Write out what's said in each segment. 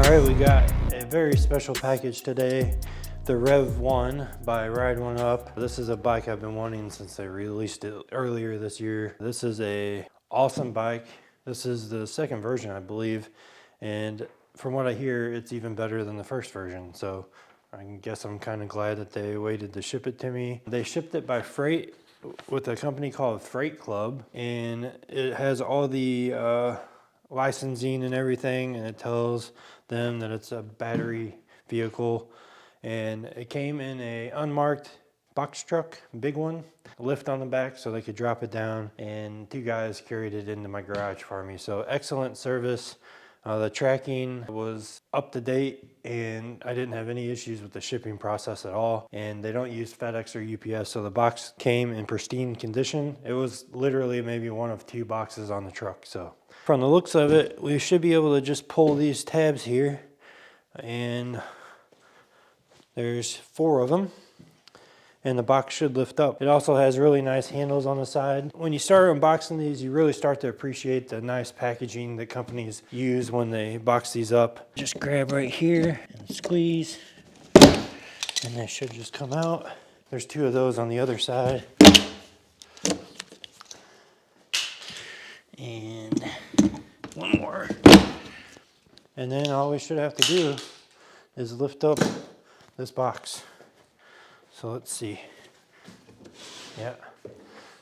Alright, we got a very special package today. The Rev One by Ride1Up. This is a bike I've been wanting since they released it earlier this year. This is a awesome bike. This is the second version, I believe. And from what I hear, it's even better than the first version. So I guess I'm kind of glad that they waited to ship it to me. They shipped it by freight with a company called Freight Club. And it has all the licensing and everything, and it tells them that it's a battery vehicle. And it came in a unmarked box truck, big one, lift on the back so they could drop it down, and two guys carried it into my garage for me. So excellent service. The tracking was up to date, and I didn't have any issues with the shipping process at all. And they don't use FedEx or UPS, so the box came in pristine condition. It was literally maybe one of two boxes on the truck. So from the looks of it, we should be able to just pull these tabs here, and there's 4 of them, and the box should lift up. It also has really nice handles on the side. When you start unboxing these, you really start to appreciate the nice packaging that companies use when they box these up. Just grab right here and squeeze, and they should just come out. There's 2 of those on the other side. And 1 more. And then all we should have to do is lift up this box. So let's see. Yeah,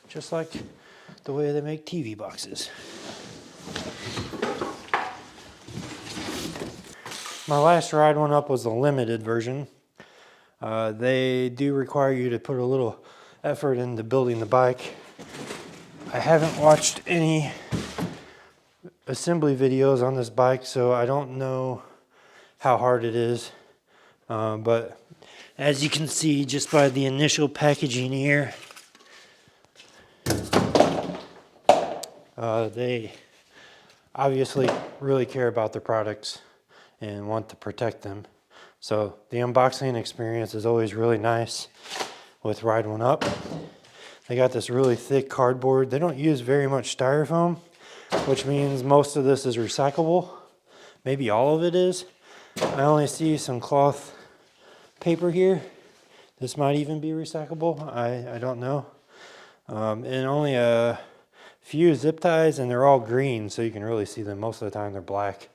just like the way they make TV boxes. My last Ride1Up was the limited version. They do require you to put a little effort into building the bike. I haven't watched any assembly videos on this bike, so I don't know how hard it is. But as you can see just by the initial packaging here, they obviously really care about their products and want to protect them. So the unboxing experience is always really nice with Ride1Up. They got this really thick cardboard. They don't use very much styrofoam, which means most of this is recyclable. Maybe all of it is. I only see some cloth paper here. This might even be recyclable. I don't know. And only a few zip ties, and they're all green, so you can really see them. Most of the time they're black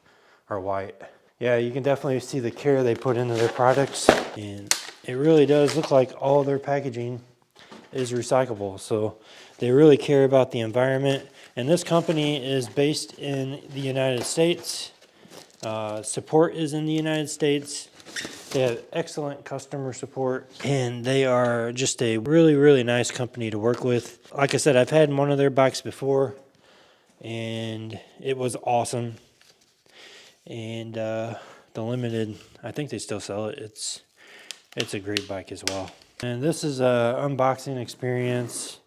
or white. Yeah, you can definitely see the care they put into their products, and it really does look like all their packaging is recyclable. So they really care about the environment. And this company is based in the United States. Support is in the United States. They have excellent customer support, and they are just a really, really nice company to work with. Like I said, I've had one of their bikes before, and it was awesome. And the limited, I think they still sell it. It's a great bike as well. And this is a unboxing experience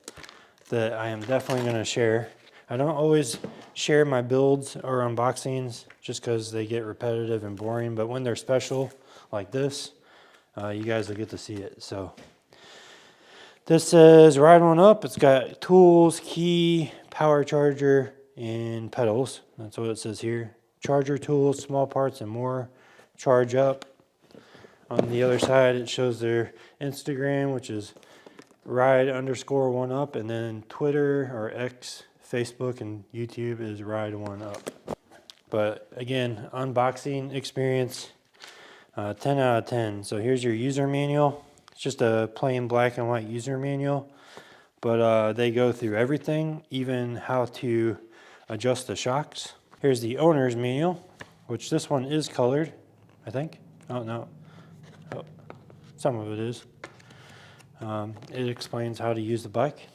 that I am definitely going to share. I don't always share my builds or unboxings just because they get repetitive and boring, but when they're special like this, you guys will get to see it. So this says Ride1Up. It's got tools, key, power charger, and pedals. That's what it says here. Charger, tools, small parts, and more. Charge up. On the other side, it shows their Instagram, which is Ride_1Up, and then Twitter or X, Facebook, and YouTube is Ride1Up. But again, unboxing experience, 10 out of 10. So here's your user manual. It's just a plain black and white user manual, but they go through everything, even how to adjust the shocks. Here's the owner's manual, which this one is colored, I think. Oh, no. Oh, some of it is. It explains how to use the bike.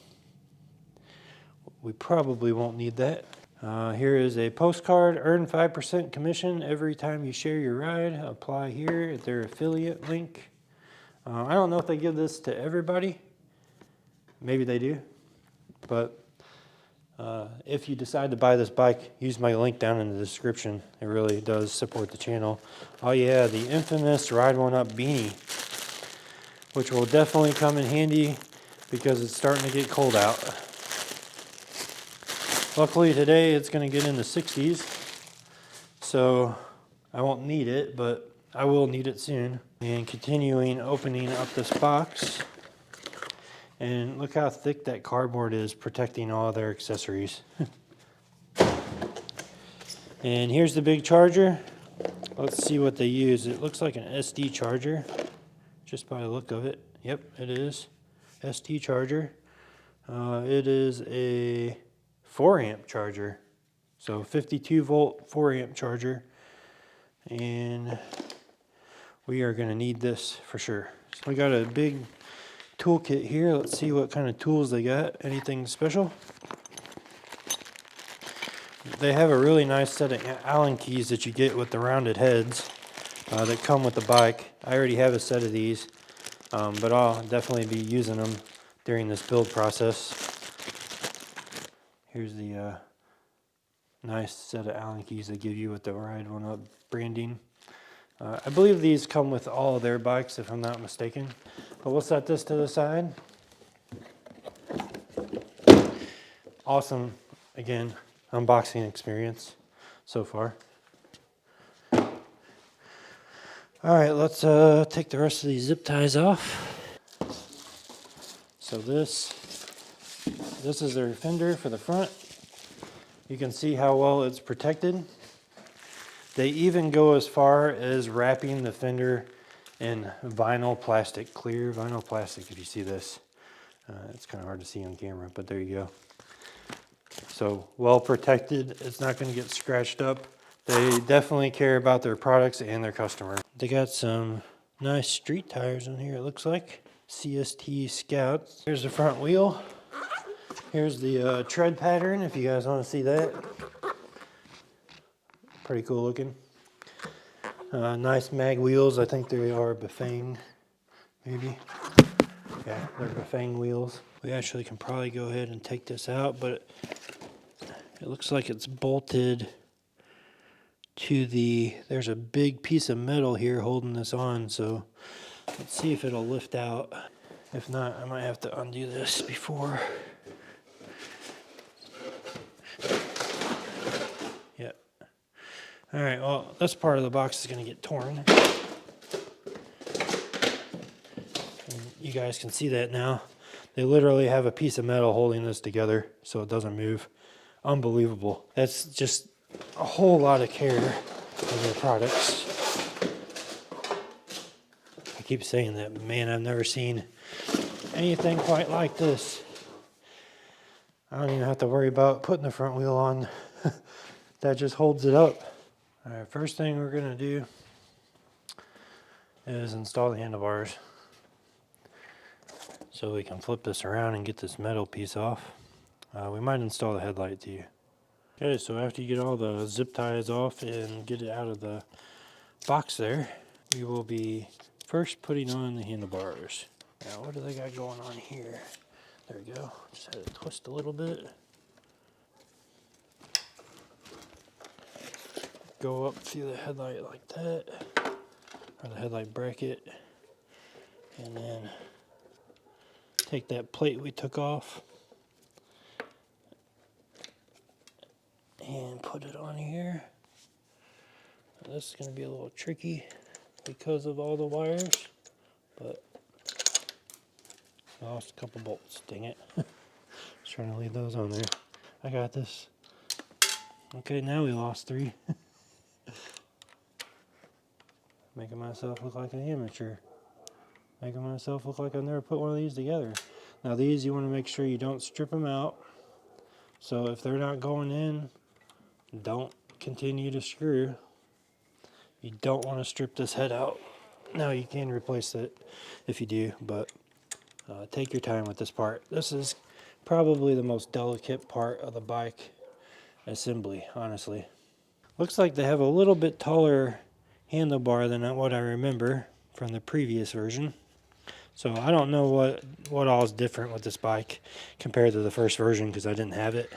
We probably won't need that. Here is a postcard. Earn 5% commission every time you share your ride. Apply here at their affiliate link. I don't know if they give this to everybody. Maybe they do. But if you decide to buy this bike, use my link down in the description. It really does support the channel. Oh yeah, the infamous Ride1Up beanie, which will definitely come in handy because it's starting to get cold out. Luckily today it's going to get in the 60s, so I won't need it, but I will need it soon. And continuing opening up this box. And look how thick that cardboard is protecting all their accessories. And here's the big charger. Let's see what they use. It looks like an SD charger, just by the look of it. Yep, it is. SD charger. It is a 4 amp charger. So 52 volt 4 amp charger. And we are gonna need this for sure. So we got a big toolkit here. Let's see what kind of tools they got. Anything special? They have a really nice set of Allen keys that you get with the rounded heads that come with the bike. I already have a set of these, but I'll definitely be using them during this build process. Here's the nice set of Allen keys they give you with the Ride1Up branding. I believe these come with all of their bikes, if I'm not mistaken. But we'll set this to the side. Awesome, again, unboxing experience so far. All right, let's take the rest of these zip ties off. So this is their fender for the front. You can see how well it's protected. They even go as far as wrapping the fender in vinyl plastic, clear vinyl plastic, if you see this. It's kind of hard to see on camera, but there you go. So well protected, it's not going to get scratched up. They definitely care about their products and their customer. They got some nice street tires on here, it looks like. CST Scouts. Here's the front wheel. Here's the tread pattern, if you guys want to see that. Pretty cool looking. Nice mag wheels. I think they are Bafang, maybe. Yeah, they're Bafang wheels. We actually can probably go ahead and take this out, but it looks like it's bolted to there's a big piece of metal here holding this on, so let's see if it'll lift out. If not, I might have to undo this before. Yep. All right, well, this part of the box is going to get torn. And you guys can see that now. They literally have a piece of metal holding this together so it doesn't move. Unbelievable. That's just a whole lot of care of their products. I keep saying that, but man, I've never seen anything quite like this. I don't even have to worry about putting the front wheel on. That just holds it up. All right, first thing we're gonna do is install the handlebars so we can flip this around and get this metal piece off. We might install the headlight too. Okay, so after you get all the zip ties off and get it out of the box there, we will be first putting on the handlebars. Now, what do they got going on here? There we go. Just had to twist a little bit. Go up through the headlight like that, or the headlight bracket, and then take that plate we took off and put it on here. Now, this is going to be a little tricky because of all the wires, but I lost a couple bolts, dang it. Just trying to leave those on there. I got this. Okay, now we lost 3. Making myself look like an amateur. Making myself look like I've never put one of these together. Now these, you want to make sure you don't strip them out. So if they're not going in, don't continue to screw. You don't want to strip this head out. Now you can replace it if you do, but take your time with this part. This is probably the most delicate part of the bike assembly, honestly. Looks like they have a little bit taller handlebar than what I remember from the previous version. So I don't know what all is different with this bike compared to the first version because I didn't have it.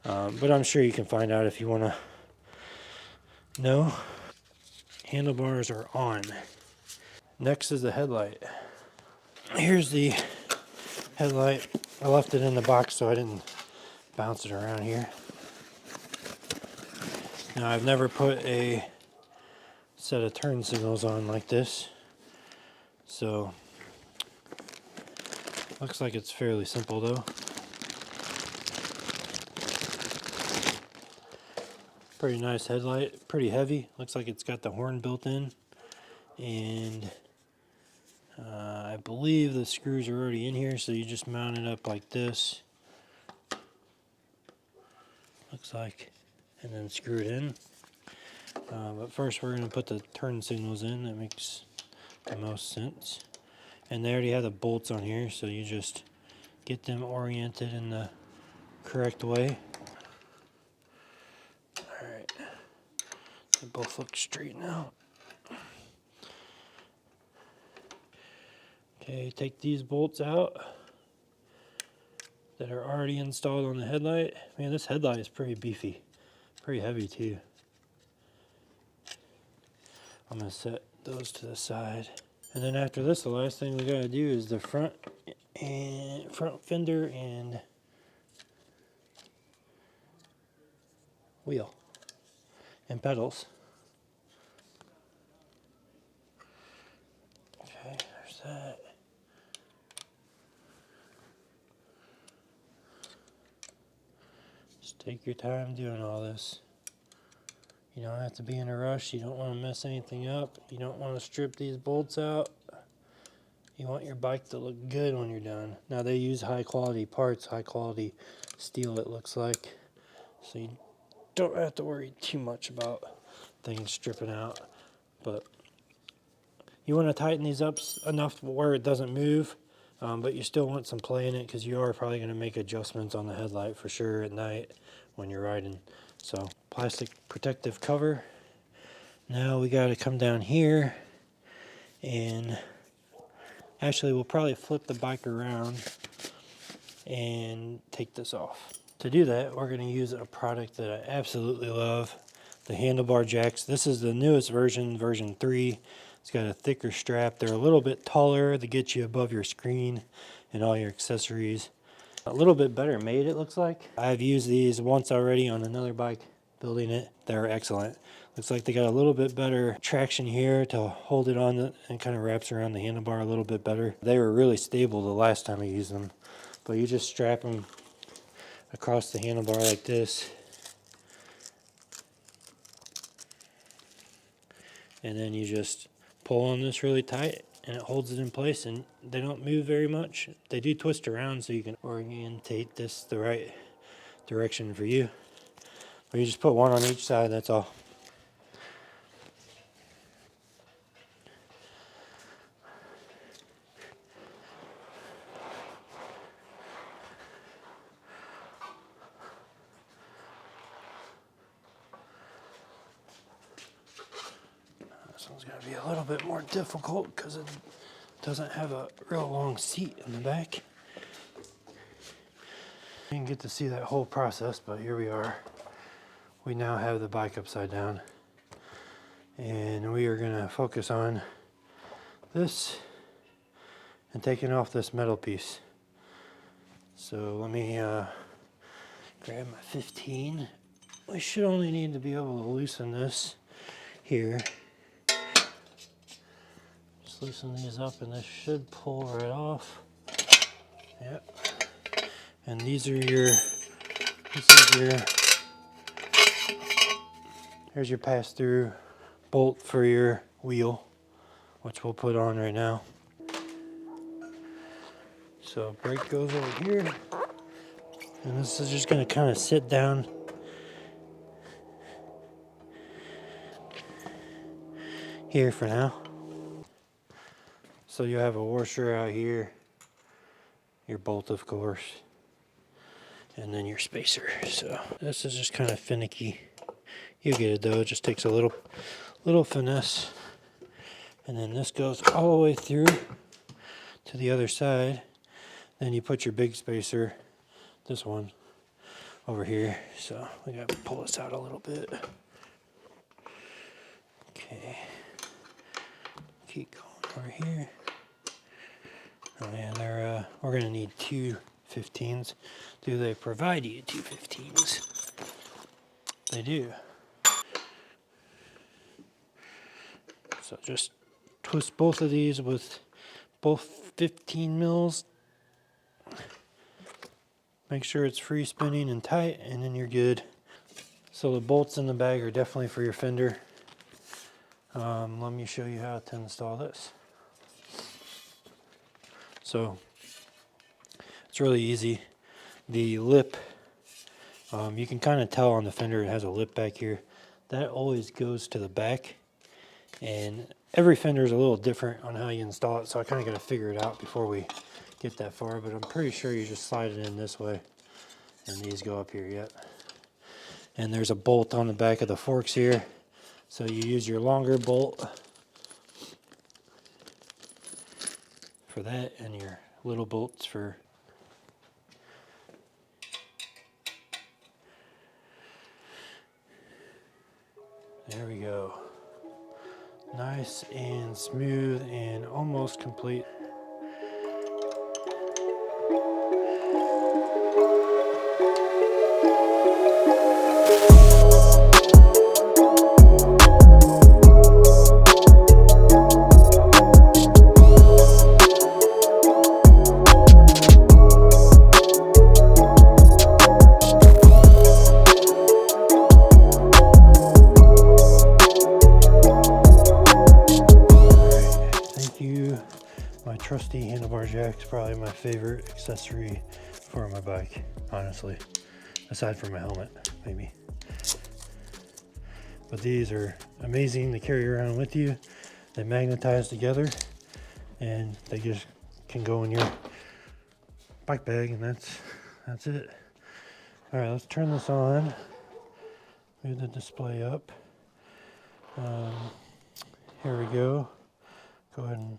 But I'm sure you can find out if you want to know. Handlebars are on. Next is the headlight. Here's the headlight. I left it in the box so I didn't bounce it around here. Now I've never put a set of turn signals on like this. So looks like it's fairly simple though. Pretty nice headlight, pretty heavy. Looks like it's got the horn built in, and I believe the screws are already in here, so you just mount it up like this. Looks like, and then screw it in. But first we're going to put the turn signals in. That makes the most sense. And they already have the bolts on here, so you just get them oriented in the correct way. Alright, they both look straight now. Okay, take these bolts out that are already installed on the headlight. Man, this headlight is pretty beefy, pretty heavy too. I'm going to set those to the side. And then after this, the last thing we got to do is the front fender and wheel and pedals. Okay, there's that. Just take your time doing all this. You don't have to be in a rush. You don't want to mess anything up. You don't want to strip these bolts out. You want your bike to look good when you're done. Now they use high quality parts, high quality steel it looks like. So you don't have to worry too much about things stripping out. But you want to tighten these up enough where it doesn't move. But you still want some play in it, because you are probably going to make adjustments on the headlight for sure at night when you're riding. So plastic protective cover. Now we got to come down here, and actually we'll probably flip the bike around and take this off. To do that, we're going to use a product that I absolutely love, the Handlebar Jacks. This is the newest version, version 3. It's got a thicker strap. They're a little bit taller to get you above your screen and all your accessories. A little bit better made, it looks like. I've used these once already on another bike building it. They're excellent. Looks like they got a little bit better traction here to hold it on, and kind of wraps around the handlebar a little bit better. They were really stable the last time I used them. But you just strap them across the handlebar like this. And then you just pull on this really tight, and it holds it in place, and they don't move very much. They do twist around, so you can orientate this the right direction for you. But you just put one on each side, that's all. This one's going to be a little bit more difficult because it doesn't have a real long seat in the back. You didn't get to see that whole process, but here we are. We now have the bike upside down, and we are going to focus on this and taking off this metal piece. So let me grab my 15. We should only need to be able to loosen this here. Just loosen these up, and this should pull right off. Yep. And these are your, here's your pass-through bolt for your wheel, which we'll put on right now. So brake goes over here, and this is just going to kind of sit down here for now. So you have a washer out here, your bolt of course, and then your spacer. So this is just kind of finicky. You get it though, it just takes a little finesse. And then this goes all the way through to the other side. Then you put your big spacer, this one, over here. So we gotta pull this out a little bit. Okay. Keep going over here. Oh yeah, we're gonna need two 15s. Do they provide you two 15s? They do. So just twist both of these with both 15 mils. Make sure it's free spinning and tight, and then you're good. So the bolts in the bag are definitely for your fender. Let me show you how to install this. So it's really easy. The lip, you can kind of tell on the fender it has a lip back here. That always goes to the back, and every fender is a little different on how you install it, so I kind of got to figure it out before we get that far, but I'm pretty sure you just slide it in this way and these go up here. Yet. And there's a bolt on the back of the forks here, so you use your longer bolt for that and your little bolts for there we go. Nice and smooth and almost complete. My trusty Handlebar Jacks, probably my favorite accessory for my bike, honestly, aside from my helmet, maybe. But these are amazing to carry around with you. They magnetize together, and they just can go in your bike bag, and that's it. All right, let's turn this on. Move the display up. Here we go. Go ahead and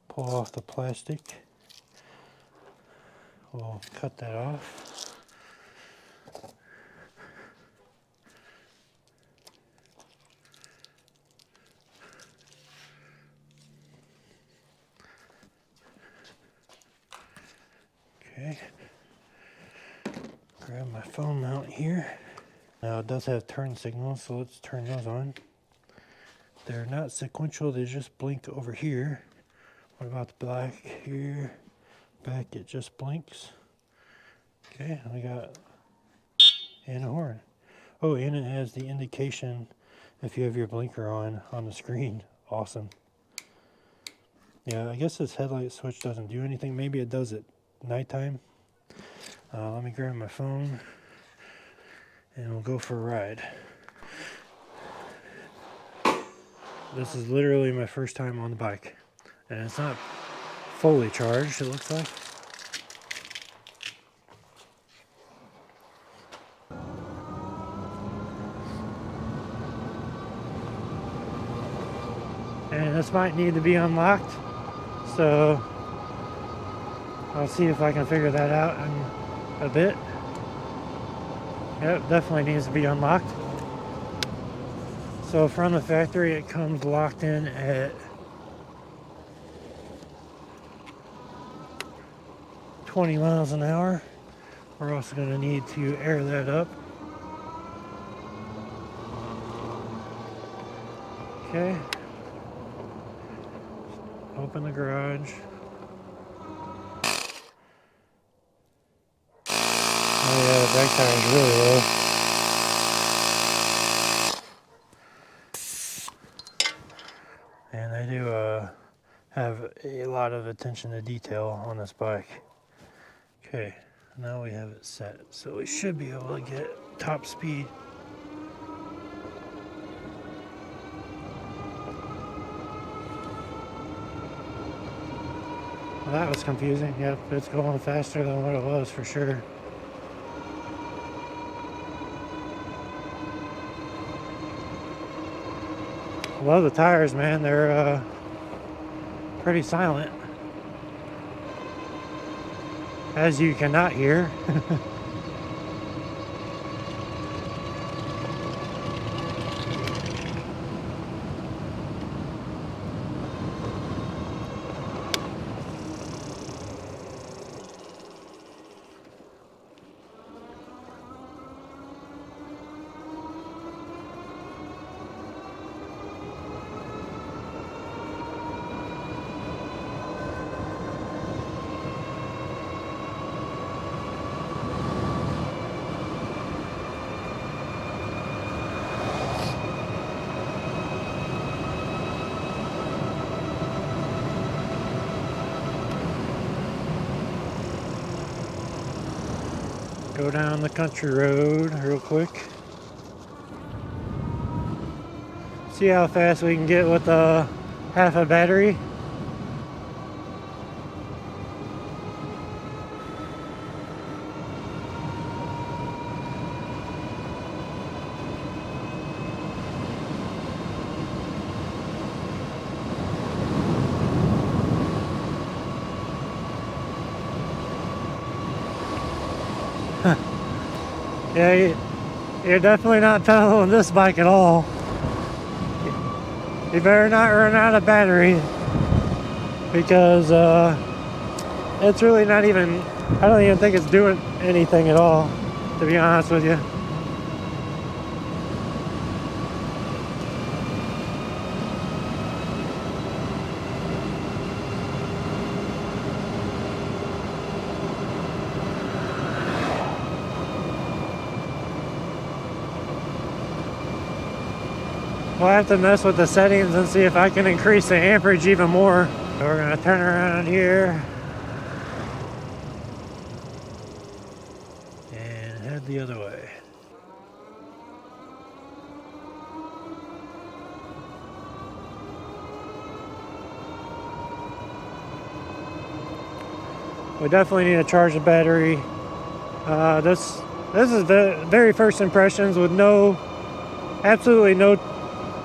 pull off the plastic. We'll cut that off. Okay. Grab my phone mount here. Now it does have turn signals, so let's turn those on. They're not sequential, they just blink over here. What about the black here? Back, it just blinks. Okay, we got, and a horn. Oh, and it has the indication if you have your blinker on the screen. Awesome. Yeah, I guess this headlight switch doesn't do anything. Maybe it does at nighttime. Let me grab my phone and we'll go for a ride. This is literally my first time on the bike. And it's not fully charged, it looks like. And this might need to be unlocked, so I'll see if I can figure that out in a bit. Yep, definitely needs to be unlocked. So from the factory it comes locked in at 20 miles an hour. We're also going to need to air that up. Okay. Open the garage. Oh yeah, the back tire is really low. And they do have a lot of attention to detail on this bike. Okay, now we have it set, so we should be able to get top speed. Well, that was confusing. Yep, it's going faster than what it was for sure. I love the tires, man. They're pretty silent, as you cannot hear. Go down the country road real quick. See how fast we can get with half a battery. Yeah, you're definitely not pedaling this bike at all. You better not run out of battery, because it's really not even, I don't even think it's doing anything at all, to be honest with you. We'll have to mess with the settings and see if I can increase the amperage even more. So we're gonna turn around here and head the other way. We definitely need to charge the battery. This is the very first impressions with absolutely no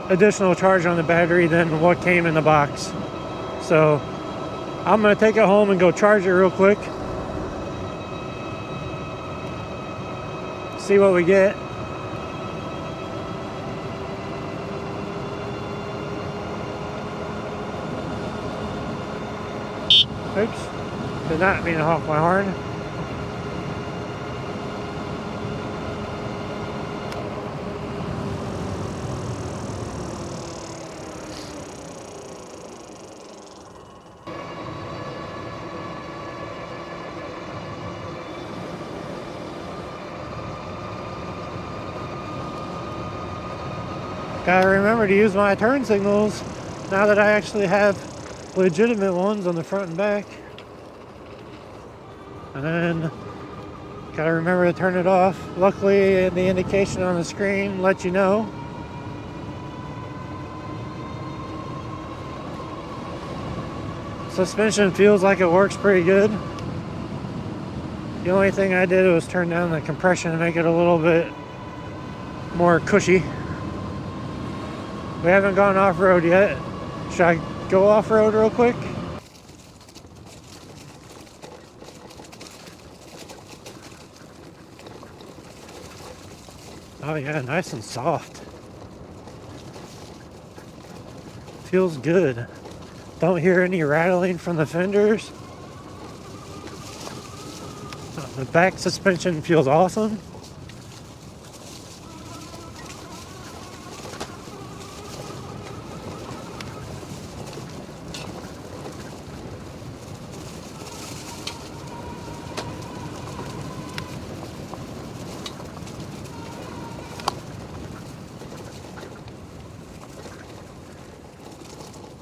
additional charge on the battery than what came in the box. So I'm gonna take it home and go charge it real quick. See what we get. Oops, did not mean to honk my horn. Gotta remember to use my turn signals now that I actually have legitimate ones on the front and back. And then gotta remember to turn it off. Luckily, the indication on the screen lets you know. Suspension feels like it works pretty good. The only thing I did was turn down the compression to make it a little bit more cushy. We haven't gone off-road yet. Should I go off-road real quick? Oh yeah, nice and soft. Feels good. Don't hear any rattling from the fenders. The back suspension feels awesome.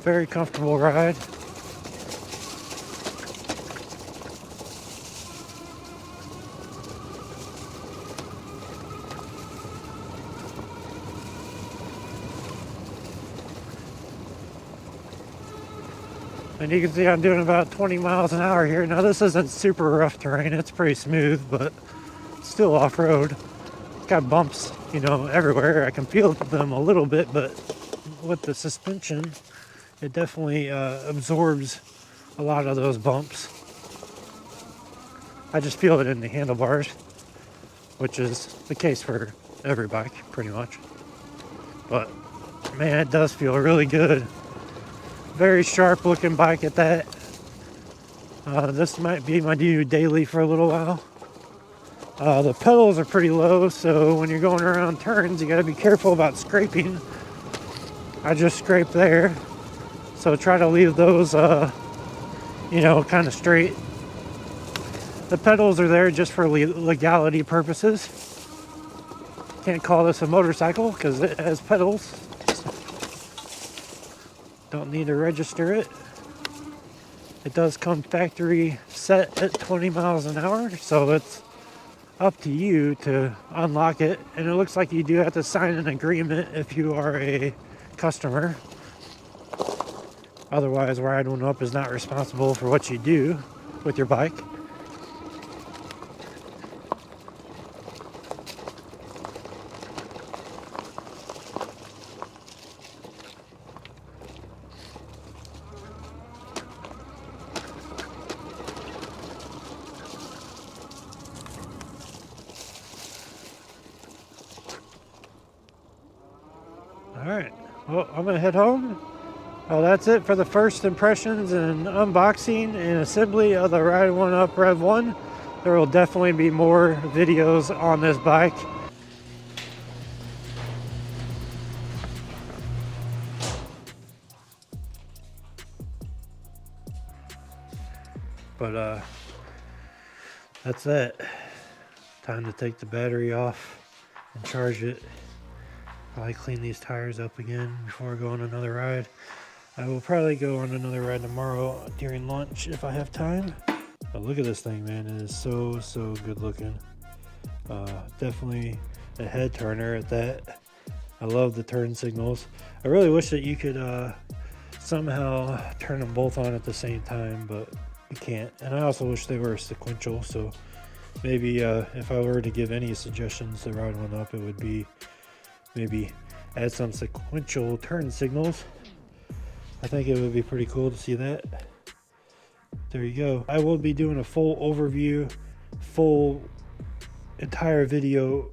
Very comfortable ride. And you can see I'm doing about 20 miles an hour here. Now this isn't super rough terrain, it's pretty smooth, but still off-road. It's got bumps, you know, everywhere. I can feel them a little bit, but with the suspension, it definitely absorbs a lot of those bumps. I just feel it in the handlebars, which is the case for every bike, pretty much. But man, it does feel really good. Very sharp looking bike at that. This might be my new daily for a little while. The pedals are pretty low, so when you're going around turns, you gotta be careful about scraping. I just scraped there. So try to leave those, you know, kind of straight. The pedals are there just for legality purposes. Can't call this a motorcycle because it has pedals. Don't need to register it. It does come factory set at 20 miles an hour, so it's up to you to unlock it, and it looks like you do have to sign an agreement if you are a customer. Otherwise, Ride1Up is not responsible for what you do with your bike. Alright, well, I'm going to head home. Well, that's it for the first impressions and unboxing and assembly of the Ride1Up Rev One. There will definitely be more videos on this bike. But that's it. Time to take the battery off and charge it. Probably clean these tires up again before I go on another ride. I will probably go on another ride tomorrow during lunch if I have time. But look at this thing, man. It is so good looking. Definitely a head turner at that. I love the turn signals. I really wish that you could somehow turn them both on at the same time, but you can't. And I also wish they were sequential, so maybe if I were to give any suggestions to Ride1Up, it would be maybe add some sequential turn signals. I think it would be pretty cool to see that. There you go. I will be doing a full overview, full entire video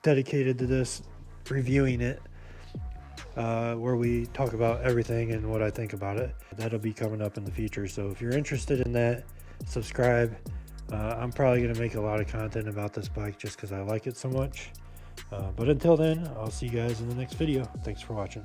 dedicated to this, reviewing it, where we talk about everything and what I think about it. That'll be coming up in the future. So if you're interested in that, subscribe. I'm probably going to make a lot of content about this bike just because I like it so much. But until then, I'll see you guys in the next video. Thanks for watching.